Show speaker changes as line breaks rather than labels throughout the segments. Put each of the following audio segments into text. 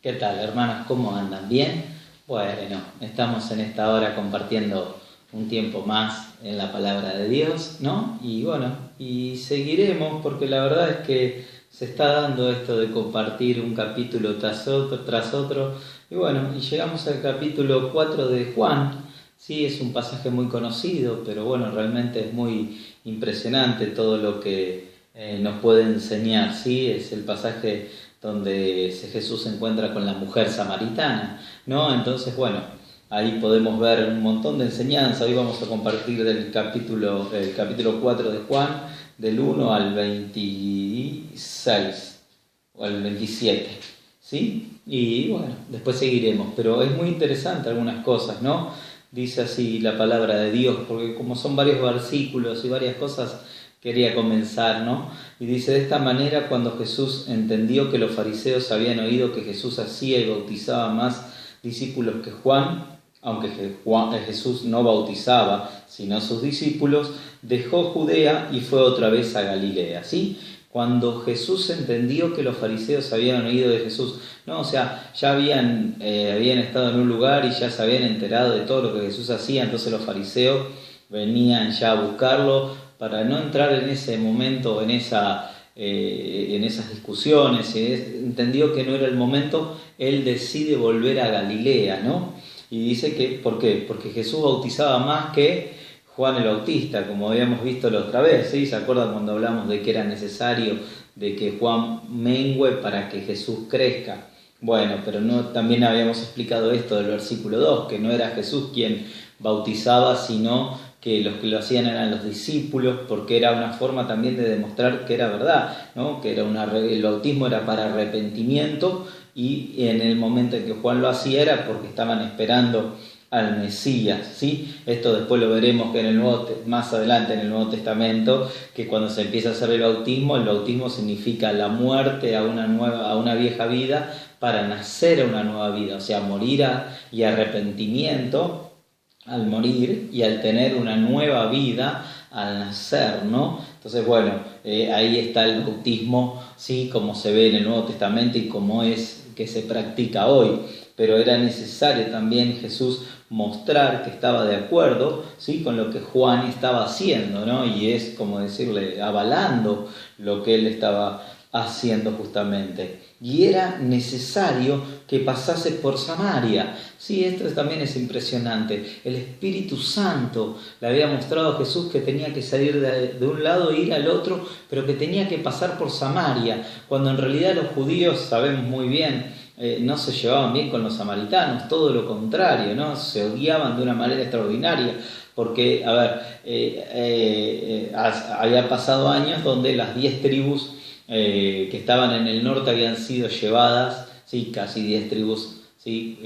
¿Qué tal, hermanos? ¿Cómo andan? ¿Bien? Bueno, estamos en esta hora compartiendo un tiempo más en la palabra de Dios, ¿no? Y bueno, y seguiremos porque la verdad es que se está dando esto de compartir un capítulo tras otro. Y bueno, y llegamos al capítulo 4 de Juan. Sí, es un pasaje muy conocido, pero bueno, realmente es muy impresionante todo lo que nos puede enseñar, ¿sí? Es el pasaje donde Jesús se encuentra con la mujer samaritana, ¿no? Entonces, bueno, ahí podemos ver un montón de enseñanza. Hoy vamos a compartir el capítulo 4 de Juan, del 1 al 26 o al 27, ¿sí? Y bueno, después seguiremos, pero es muy interesante algunas cosas, ¿no? Dice así la palabra de Dios, porque como son varios versículos y varias cosas, quería comenzar, ¿no? Y dice: de esta manera, cuando Jesús entendió que los fariseos habían oído que Jesús hacía y bautizaba más discípulos que Juan, aunque Jesús no bautizaba, sino a sus discípulos, dejó Judea y fue otra vez a Galilea, ¿sí? Cuando Jesús entendió que los fariseos habían oído de Jesús, no, o sea, ya habían estado en un lugar y ya se habían enterado de todo lo que Jesús hacía, entonces los fariseos venían ya a buscarlo para no entrar en ese momento, en esas discusiones. Entendió que no era el momento, él decide volver a Galilea, ¿no? Y dice que, ¿por qué? Porque Jesús bautizaba más que Juan el Bautista, como habíamos visto la otra vez, ¿sí? ¿Se acuerdan cuando hablamos de que era necesario de que Juan mengüe para que Jesús crezca? Bueno, pero no, también habíamos explicado esto del versículo 2, que no era Jesús quien bautizaba, sino que los que lo hacían eran los discípulos, porque era una forma también de demostrar que era verdad, ¿no? Que el bautismo era para arrepentimiento, y en el momento en que Juan lo hacía era porque estaban esperando al Mesías, ¿sí? Esto después lo veremos que más adelante en el Nuevo Testamento, que cuando se empieza a hacer el bautismo significa la muerte a una vieja vida para nacer a una nueva vida, o sea, morir y arrepentimiento al morir y al tener una nueva vida al nacer, ¿no? Entonces, bueno, ahí está el bautismo, ¿sí? Como se ve en el Nuevo Testamento y como es que se practica hoy. Pero era necesario también Jesús mostrar que estaba de acuerdo, ¿sí? Con lo que Juan estaba haciendo, ¿no? Y es como decirle, avalando lo que él estaba haciendo justamente. Y era necesario que pasase por Samaria. Sí, esto también es impresionante. El Espíritu Santo le había mostrado a Jesús que tenía que salir de un lado e ir al otro, pero que tenía que pasar por Samaria, cuando en realidad los judíos, sabemos muy bien, no se llevaban bien con los samaritanos, todo lo contrario, ¿no? Se odiaban de una manera extraordinaria, porque, a ver, había pasado años donde las 10 tribus que estaban en el norte habían sido llevadas, ¿sí? Casi 10 tribus, ¿sí?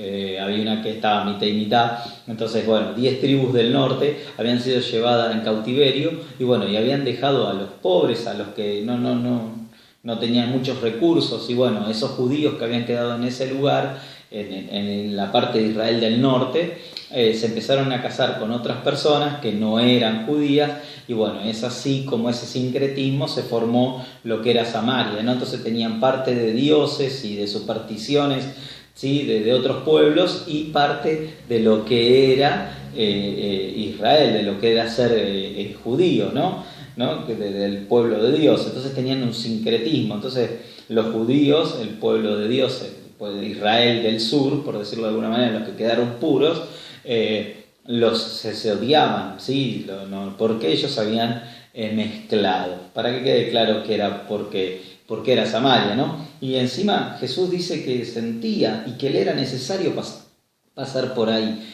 Había una que estaba mitad y mitad, entonces, bueno, 10 tribus del norte habían sido llevadas en cautiverio, y bueno, y habían dejado a los pobres, a los que no tenían muchos recursos, y bueno, esos judíos que habían quedado en ese lugar, en la parte de Israel del norte, se empezaron a casar con otras personas que no eran judías, y bueno, es así como ese sincretismo se formó lo que era Samaria, ¿no? Entonces tenían parte de dioses y de supersticiones, ¿sí? de otros pueblos, y parte de lo que era Israel, de lo que era ser judío, ¿no? Del pueblo de Dios. Entonces tenían un sincretismo. Entonces los judíos, el pueblo de Dios, el Israel del sur, por decirlo de alguna manera, los que quedaron puros, se odiaban, ¿sí? Porque ellos habían mezclado. Para que quede claro que era porque era Samaria, ¿no? Y encima Jesús dice que sentía y que le era necesario pasar por ahí.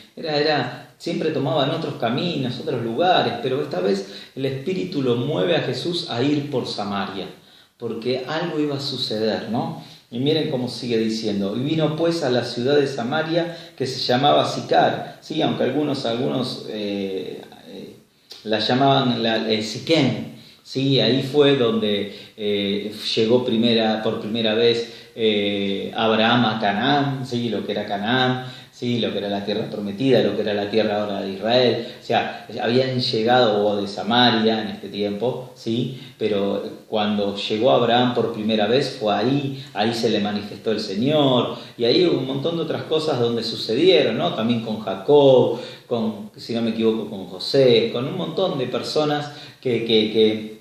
Siempre tomaban otros caminos, otros lugares, pero esta vez el Espíritu lo mueve a Jesús a ir por Samaria, porque algo iba a suceder, ¿no? Y miren cómo sigue diciendo: y vino pues a la ciudad de Samaria, que se llamaba Sicar, ¿sí? Aunque algunos la llamaban Siquén, ¿sí? Ahí fue donde llegó por primera vez Abraham a Canaán, ¿sí? Lo que era Canaán, ¿sí? Lo que era la tierra prometida, lo que era la tierra ahora de Israel. O sea, habían llegado, o de Samaria en este tiempo, ¿sí? Pero cuando llegó Abraham por primera vez fue ahí se le manifestó el Señor, y ahí hubo un montón de otras cosas donde sucedieron, ¿no? También con Jacob, si no me equivoco, con José, con un montón de personas que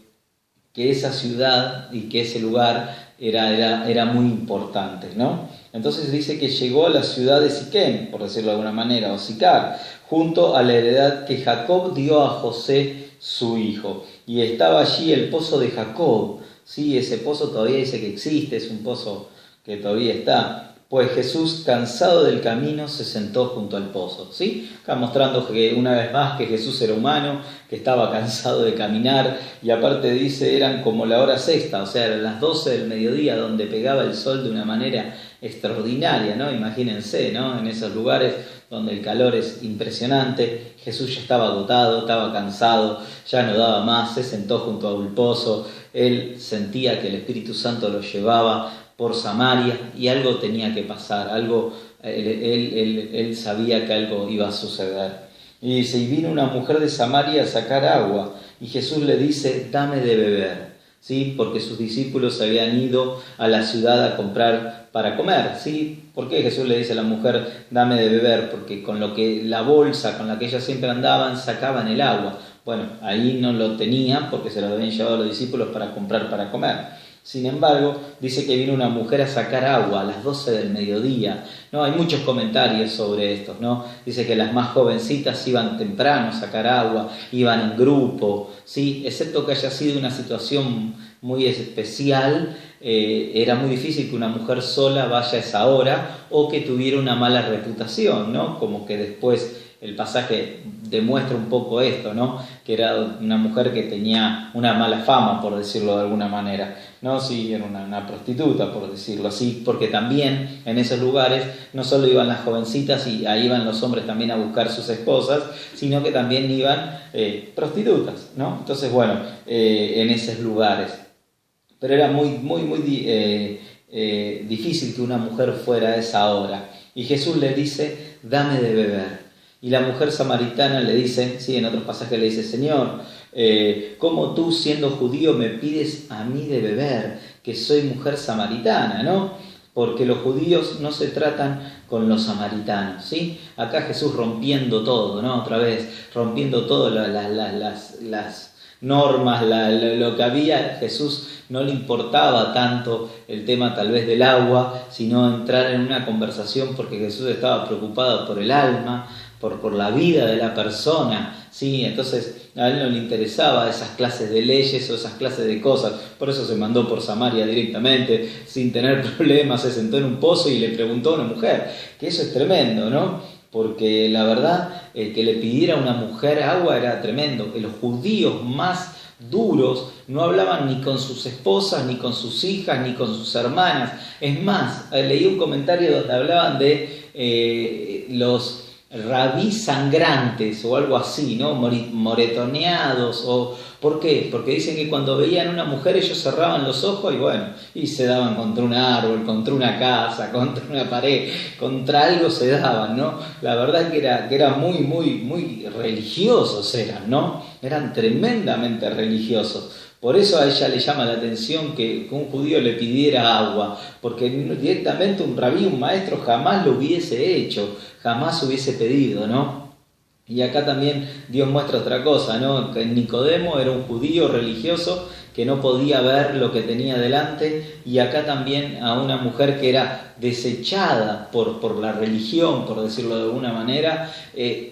esa ciudad y que ese lugar era muy importante, ¿no? Entonces dice que llegó a la ciudad de Siquem, por decirlo de alguna manera, o Sicar, junto a la heredad que Jacob dio a José, su hijo. Y estaba allí el pozo de Jacob, ¿sí? Ese pozo todavía dice que existe, es un pozo que todavía está. Pues Jesús, cansado del camino, se sentó junto al pozo, ¿sí? Acá mostrando que una vez más que Jesús era humano, que estaba cansado de caminar, y aparte dice, eran como la hora sexta, o sea, eran las 12 del mediodía, donde pegaba el sol de una manera extraordinaria, ¿no? Imagínense, ¿no? En esos lugares donde el calor es impresionante, Jesús ya estaba agotado, estaba cansado, ya no daba más, se sentó junto a un pozo, él sentía que el Espíritu Santo lo llevaba por Samaria y algo tenía que pasar, él sabía que algo iba a suceder. Y dice, y vino una mujer de Samaria a sacar agua, y Jesús le dice, dame de beber, ¿sí? Porque sus discípulos habían ido a la ciudad a comprar para comer, ¿sí? ¿Por qué Jesús le dice a la mujer, dame de beber? Porque con lo que la bolsa con la que ellas siempre andaban, sacaban el agua. Bueno, ahí no lo tenían porque se lo habían llevado a los discípulos para comprar para comer. Sin embargo, dice que vino una mujer a sacar agua a las 12 del mediodía, ¿no? Hay muchos comentarios sobre esto, ¿no? Dice que las más jovencitas iban temprano a sacar agua, iban en grupo, ¿sí? Excepto que haya sido una situación muy especial, era muy difícil que una mujer sola vaya a esa hora o que tuviera una mala reputación, ¿no? Como que después el pasaje demuestra un poco esto, ¿no? Que era una mujer que tenía una mala fama, por decirlo de alguna manera, ¿no? Sí, era una prostituta, por decirlo así, porque también en esos lugares no solo iban las jovencitas y ahí iban los hombres también a buscar sus esposas, sino que también iban prostitutas, ¿no? Entonces, bueno, en esos lugares. Pero era muy difícil que una mujer fuera a esa hora. Y Jesús le dice, dame de beber. Y la mujer samaritana le dice, sí, en otros pasajes le dice, Señor, ¿cómo tú siendo judío me pides a mí de beber, que soy mujer samaritana, ¿no? Porque los judíos no se tratan con los samaritanos, ¿sí? Acá Jesús rompiendo todo, ¿no? Otra vez, rompiendo todo las normas, lo que había. Jesús no le importaba tanto el tema tal vez del agua, sino entrar en una conversación porque Jesús estaba preocupado por el alma, por la vida de la persona, ¿sí? Entonces a él no le interesaba esas clases de leyes o esas clases de cosas, por eso se mandó por Samaria directamente, sin tener problemas, se sentó en un pozo y le preguntó a una mujer, que eso es tremendo, ¿no? Porque la verdad, que le pidiera a una mujer agua era tremendo. Los judíos más duros no hablaban ni con sus esposas, ni con sus hijas, ni con sus hermanas. Es más, leí un comentario donde hablaban de los rabís sangrantes o algo así, ¿no? Moretoneados. ¿Por qué? Porque dicen que cuando veían una mujer ellos cerraban los ojos y bueno, y se daban contra un árbol, contra una casa, contra una pared, contra algo se daban, ¿no? La verdad que era muy religiosos eran, ¿no? Eran tremendamente religiosos. Por eso a ella le llama la atención que un judío le pidiera agua, porque directamente un rabí, un maestro, jamás lo hubiese hecho, jamás hubiese pedido, ¿no? Y acá también Dios muestra otra cosa, ¿no? Que Nicodemo era un judío religioso que no podía ver lo que tenía delante, y acá también a una mujer que era desechada por la religión, por decirlo de alguna manera,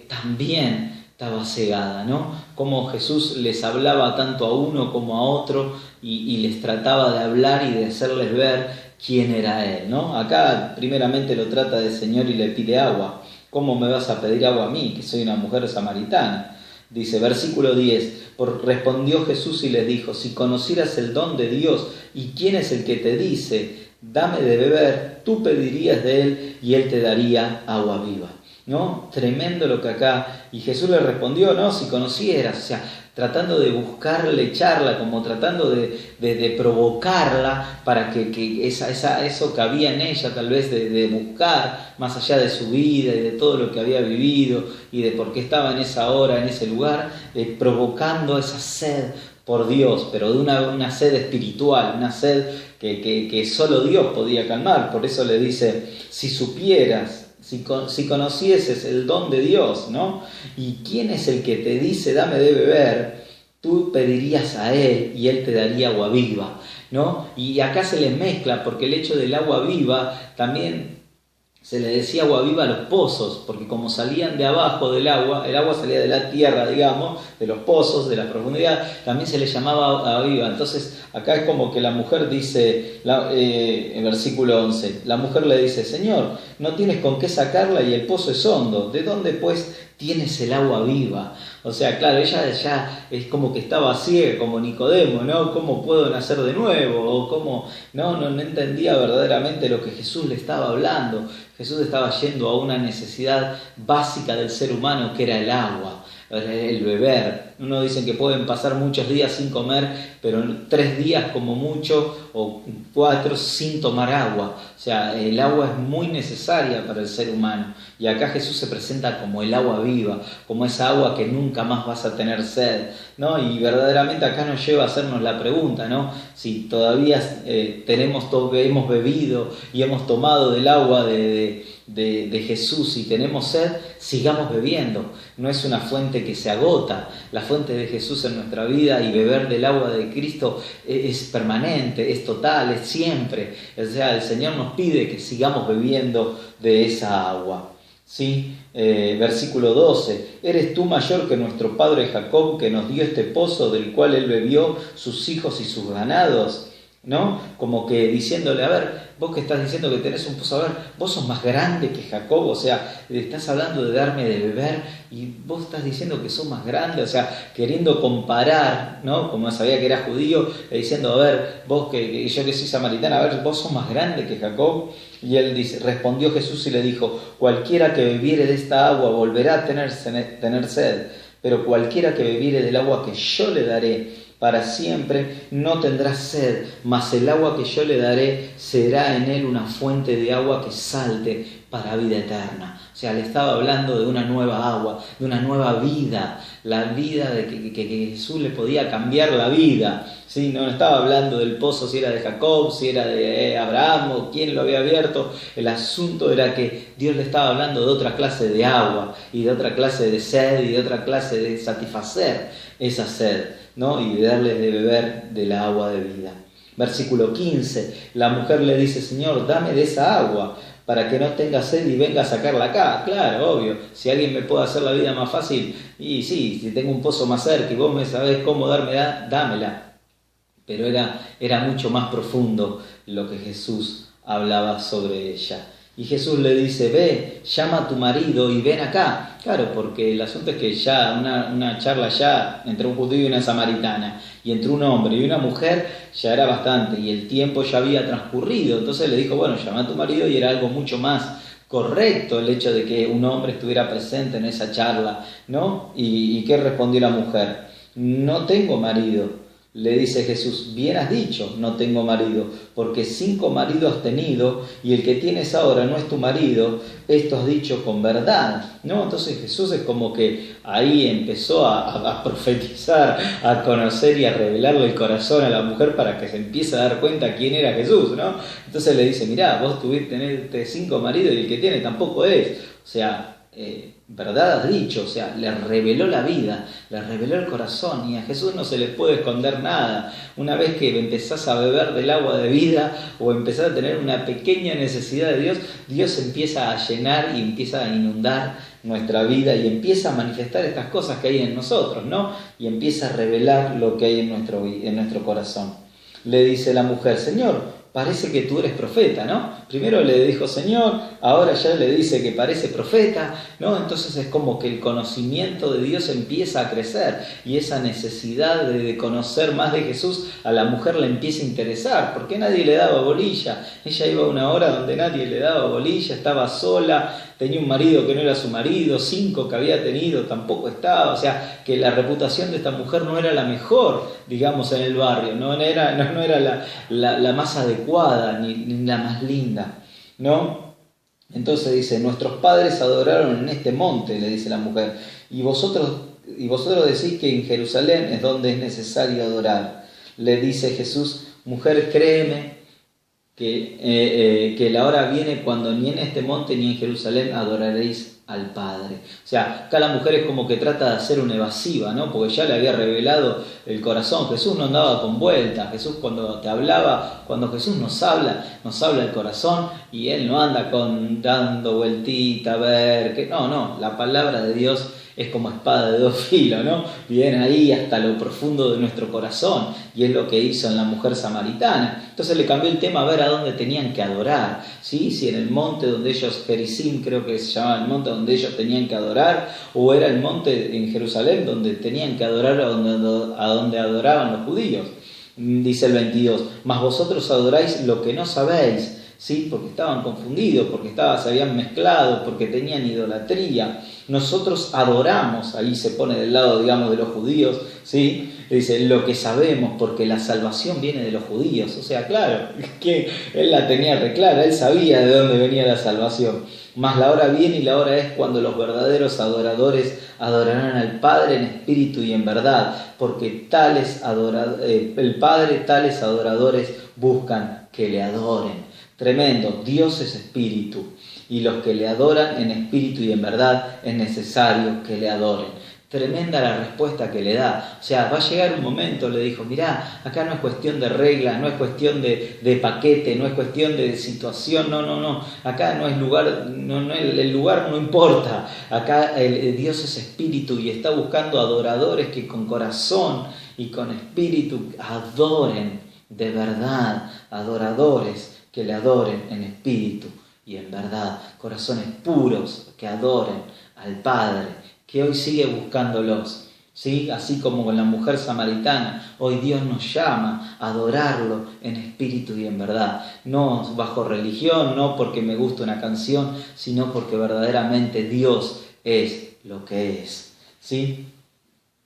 también estaba cegada, ¿no? Como Jesús les hablaba tanto a uno como a otro y les trataba de hablar y de hacerles ver quién era Él, ¿no? Acá primeramente lo trata de Señor y le pide agua. ¿Cómo me vas a pedir agua a mí, que soy una mujer samaritana? Dice, versículo 10, respondió Jesús y les dijo, si conocieras el don de Dios y quién es el que te dice, dame de beber, tú pedirías de Él y Él te daría agua viva. ¿no? Tremendo lo que acá. Y Jesús le respondió, no, si conocieras, o sea, tratando de buscarle charla, como tratando de provocarla para que eso que había en ella, tal vez de buscar, más allá de su vida y de todo lo que había vivido y de por qué estaba en esa hora, en ese lugar, provocando esa sed por Dios, pero de una sed espiritual, una sed que solo Dios podía calmar. Por eso le dice, si supieras, si conocieses el don de Dios, ¿no? Y quién es el que te dice, dame de beber, tú pedirías a Él y Él te daría agua viva, ¿no? Y acá se les mezcla, porque el hecho del agua viva también se le decía agua viva a los pozos, porque como salían de abajo del agua, el agua salía de la tierra, digamos, de los pozos, de la profundidad, también se le llamaba agua viva. Entonces acá es como que la mujer dice, en versículo 11, la mujer le dice, Señor, no tienes con qué sacarla y el pozo es hondo, ¿de dónde pues tienes el agua viva? O sea, claro, ella ya es como que estaba ciega, como Nicodemo, ¿no? ¿Cómo puedo nacer de nuevo? O cómo, no entendía verdaderamente lo que Jesús le estaba hablando. Jesús estaba yendo a una necesidad básica del ser humano, que era el agua, el beber. Uno dice que pueden pasar muchos días sin comer, pero 3 días como mucho, o 4 sin tomar agua. O sea, el agua es muy necesaria para el ser humano. Y acá Jesús se presenta como el agua viva, como esa agua que nunca más vas a tener sed, ¿no? Y verdaderamente acá nos lleva a hacernos la pregunta, ¿no? Si todavía hemos bebido y hemos tomado del agua de Jesús y tenemos sed, sigamos bebiendo. No es una fuente que se agota. La fuente de Jesús en nuestra vida, y beber del agua de Cristo es permanente, es total, es siempre. O sea, el Señor nos pide que sigamos bebiendo de esa agua. ¿Sí? Versículo 12, ¿eres tú mayor que nuestro padre Jacob, que nos dio este pozo del cual él bebió, sus hijos y sus ganados? ¿No? Como que diciéndole, a ver, vos que estás diciendo que tenés un pozo, a ver, vos sos más grande que Jacob, o sea, estás hablando de darme de beber y vos estás diciendo que sos más grande, o sea, queriendo comparar, ¿no? Como sabía que era judío, diciendo, a ver, vos que yo que soy samaritana, a ver, vos sos más grande que Jacob. Y él dice, respondió Jesús y le dijo, cualquiera que bebiere de esta agua volverá a tener sed, pero cualquiera que bebiere del agua que yo le daré para siempre no tendrá sed, mas el agua que yo le daré será en él una fuente de agua que salte para vida eterna. O sea, le estaba hablando de una nueva agua, de una nueva vida, la vida de que Jesús le podía cambiar la vida. ¿Sí? No estaba hablando del pozo, si era de Jacob, si era de Abraham o quién lo había abierto. El asunto era que Dios le estaba hablando de otra clase de agua y de otra clase de sed y de otra clase de satisfacer esa sed, ¿no? Y de darles de beber de la agua de vida. Versículo 15, la mujer le dice, Señor, dame de esa agua para que no tenga sed y venga a sacarla acá. Claro, obvio, si alguien me puede hacer la vida más fácil, y sí, si tengo un pozo más cerca y vos me sabés cómo dármela, dámela. Pero era mucho más profundo lo que Jesús hablaba sobre ella. Y Jesús le dice, ve, llama a tu marido y ven acá. Claro, porque el asunto es que ya una charla ya entre un judío y una samaritana, y entre un hombre y una mujer, ya era bastante, y el tiempo ya había transcurrido. Entonces le dijo, bueno, llama a tu marido, y era algo mucho más correcto el hecho de que un hombre estuviera presente en esa charla, ¿no? ¿Y qué respondió la mujer? No tengo marido. Le dice Jesús, bien has dicho, no tengo marido, porque 5 maridos has tenido y el que tienes ahora no es tu marido, esto has dicho con verdad, ¿no? Entonces Jesús es como que ahí empezó a profetizar, a conocer y a revelarle el corazón a la mujer para que se empiece a dar cuenta quién era Jesús, ¿no? Entonces le dice, mirá, vos tenés 5 maridos y el que tiene tampoco es, o sea, verdad has dicho, o sea, le reveló la vida, le reveló el corazón, y a Jesús no se le puede esconder nada. Una vez que empezás a beber del agua de vida o empezás a tener una pequeña necesidad de Dios, Dios empieza a llenar y empieza a inundar nuestra vida y empieza a manifestar estas cosas que hay en nosotros, ¿no? Y empieza a revelar lo que hay en nuestro corazón. Le dice la mujer, Señor, parece que tú eres profeta, ¿no? Primero le dijo Señor, ahora ya le dice que parece profeta, ¿no? Entonces es como que el conocimiento de Dios empieza a crecer y esa necesidad de conocer más de Jesús a la mujer le empieza a interesar, porque nadie le daba bolilla. Ella iba a una hora donde nadie le daba bolilla, estaba sola, tenía un marido que no era su marido, 5 que había tenido tampoco estaba, o sea, que la reputación de esta mujer no era la mejor, digamos, en el barrio, no era la más adecuada ni la más linda, ¿no? Entonces dice, nuestros padres adoraron en este monte, le dice la mujer, y vosotros decís que en Jerusalén es donde es necesario adorar. Le dice Jesús, mujer, créeme, que la hora viene cuando ni en este monte ni en Jerusalén adoraréis al Padre. O sea, acá la mujer es como que trata de hacer una evasiva, ¿no? Porque ya le había revelado el corazón. Jesús no andaba con vueltas. Jesús cuando te hablaba, cuando Jesús nos habla el corazón y Él no anda dando vueltita a ver, que no, la palabra de Dios es como espada de 2 filos, ¿no? Viene ahí hasta lo profundo de nuestro corazón y es lo que hizo en la mujer samaritana. Entonces le cambió el tema a ver a dónde tenían que adorar, ¿sí? Si en el monte donde ellos, Gerizim creo que se llamaba el monte donde ellos tenían que adorar, o era el monte en Jerusalén donde tenían que adorar a donde adoraban los judíos. Dice el 22, mas vosotros adoráis lo que no sabéis, ¿sí? Porque estaban confundidos, porque se habían mezclado, porque tenían idolatría. Nosotros adoramos, ahí se pone del lado, digamos, de los judíos, ¿sí? Dice, lo que sabemos, porque la salvación viene de los judíos. O sea, claro, que él la tenía reclara, él sabía de dónde venía la salvación. Mas la hora viene y la hora es cuando los verdaderos adoradores adorarán al Padre en espíritu y en verdad, porque el Padre tales adoradores buscan que le adoren. Tremendo, Dios es espíritu y los que le adoran en espíritu y en verdad es necesario que le adoren. Tremenda la respuesta que le da. O sea, va a llegar un momento, le dijo, mirá, acá no es cuestión de reglas, no es cuestión de paquete, no es cuestión de situación, no. Acá no es lugar, el lugar no importa. Acá Dios es espíritu y está buscando adoradores que con corazón y con espíritu adoren de verdad, adoradores que le adoren en espíritu y en verdad, corazones puros que adoren al Padre, que hoy sigue buscándolos, ¿sí? Así como con la mujer samaritana, hoy Dios nos llama a adorarlo en espíritu y en verdad, no bajo religión, no porque me gusta una canción, sino porque verdaderamente Dios es lo que es, ¿sí?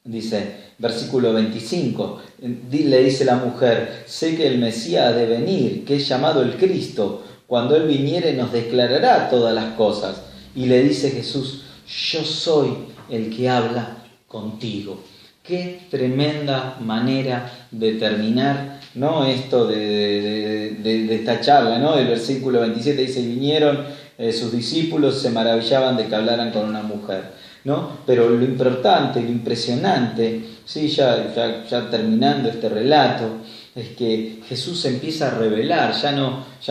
Dice, versículo 25, le dice la mujer, sé que el Mesías ha de venir, que es llamado el Cristo, cuando Él viniere nos declarará todas las cosas. Y le dice Jesús, yo soy el que habla contigo. Qué tremenda manera de terminar, ¿no? Esto de esta charla, ¿no? El versículo 27 dice, vinieron sus discípulos, se maravillaban de que hablaran con una mujer, ¿no? Pero lo importante, lo impresionante, ¿sí? ya terminando este relato, es que Jesús empieza a revelar, ya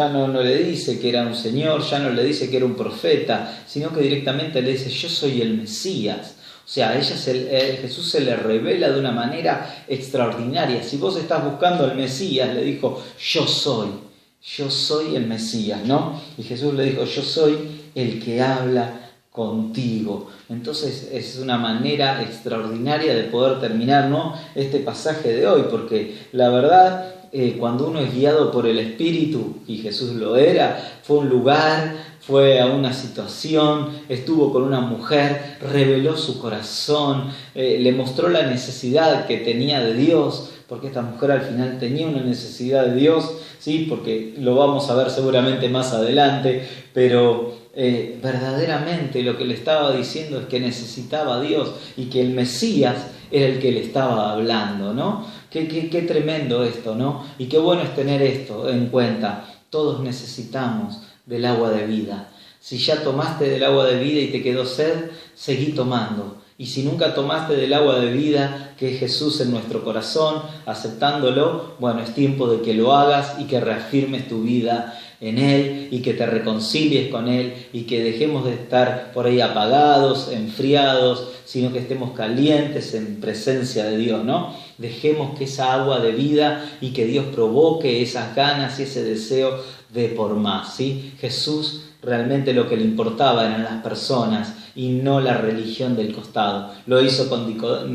no le dice que era un Señor, ya no le dice que era un profeta, sino que directamente le dice, yo soy el Mesías. O sea, Jesús se le revela de una manera extraordinaria. Si vos estás buscando al Mesías, le dijo, yo soy el Mesías, ¿no? Y Jesús le dijo, yo soy el que habla contigo. Entonces es una manera extraordinaria de poder terminar, ¿no?, este pasaje de hoy, porque la verdad, cuando uno es guiado por el Espíritu, y Jesús lo era, fue a un lugar, fue a una situación, estuvo con una mujer, reveló su corazón, le mostró la necesidad que tenía de Dios, porque esta mujer al final tenía una necesidad de Dios, ¿sí? Porque lo vamos a ver seguramente más adelante, pero verdaderamente lo que le estaba diciendo es que necesitaba a Dios y que el Mesías era el que le estaba hablando, ¿no? Qué tremendo esto, ¿no? Y qué bueno es tener esto en cuenta. Todos necesitamos del agua de vida. Si ya tomaste del agua de vida y te quedó sed, seguí tomando. Y si nunca tomaste del agua de vida, que es Jesús en nuestro corazón, aceptándolo, bueno, es tiempo de que lo hagas y que reafirmes tu vida en Él y que te reconcilies con Él y que dejemos de estar por ahí apagados, enfriados, sino que estemos calientes en presencia de Dios, ¿no? Dejemos que esa agua de vida y que Dios provoque esas ganas y ese deseo de por más, ¿sí? Jesús realmente lo que le importaba eran las personas y no la religión del costado. Lo hizo con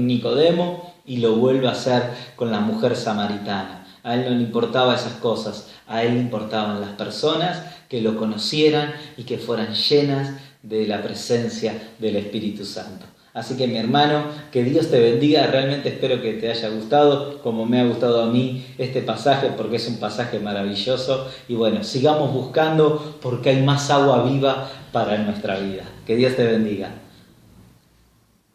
Nicodemo y lo vuelve a hacer con la mujer samaritana. A él no le importaban esas cosas, a él le importaban las personas que lo conocieran y que fueran llenas de la presencia del Espíritu Santo. Así que mi hermano, que Dios te bendiga. Realmente espero que te haya gustado, como me ha gustado a mí este pasaje, porque es un pasaje maravilloso. Y bueno, sigamos buscando porque hay más agua viva para nuestra vida. Que Dios te bendiga.